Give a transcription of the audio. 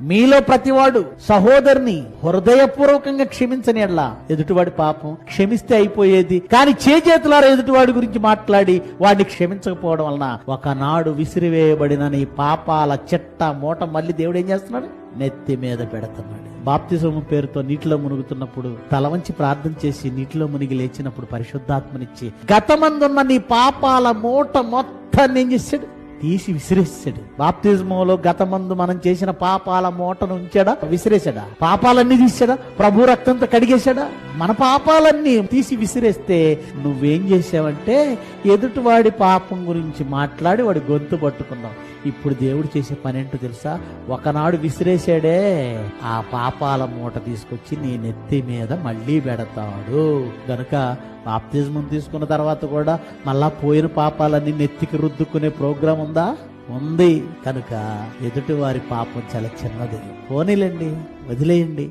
మీలో ప్రతివాడు సహోదరుని హృదయపూర్వకంగా క్షమించని ఎడల ఎదుటివాడి పాపం క్షమిస్తే అయిపోయేది. కానీ చేతులారా ఎదుటివాడి గురించి మాట్లాడి వాడిని క్షమించకపోవడం వలన ఒకనాడు విసిరివేయబడిన నీ పాపాల చెట్ట మూట మళ్ళీ దేవుడు ఏం చేస్తున్నాడు? నెత్తి మీద పెడుతున్నాడు. బాప్తిజం పేరుతో నీటిలో మునుగుతున్నప్పుడు తల వంచి ప్రార్థన చేసి నీటిలో మునిగి లేచినప్పుడు పరిశుద్ధాత్మనిచ్చి గతమందున్న నీ పాపాల మూట మొత్తాన్ని ఏం చేశాడు? తీసి విసిరేసాడు. బాప్తిజంలో గతమందు మనం చేసిన పాపాల మూటను ఉంచాడా? విసిరేసాడా? పాపాలన్నీ తీసాడా? ప్రభు రక్తంతో కడిగేశాడా? మన పాపాలన్నీ తీసి విసిరేస్తే నువ్వేం చేసావంటే ఎదుటివాడి పాపం గురించి మాట్లాడి వాడి గొంతు పట్టుకున్నావు. ఇప్పుడు దేవుడు చేసే పని ఏంటో తెలుసా? ఒకనాడు విసిరేసాడే ఆ పాపాల మూట తీసుకొచ్చి నీ నెత్తి మీద మళ్ళీ పెడతాడు. గనుక బాప్తిజం తీసుకున్న తర్వాత కూడా మళ్ళా పోయిన పాపాలన్నీ నెత్తికి రుద్దుకునే ప్రోగ్రాం ఉందా? ఉంది. కనుక ఎదుటి వారి పాపం చాలా చిన్నది. పోనీలండి, వదిలేయండి.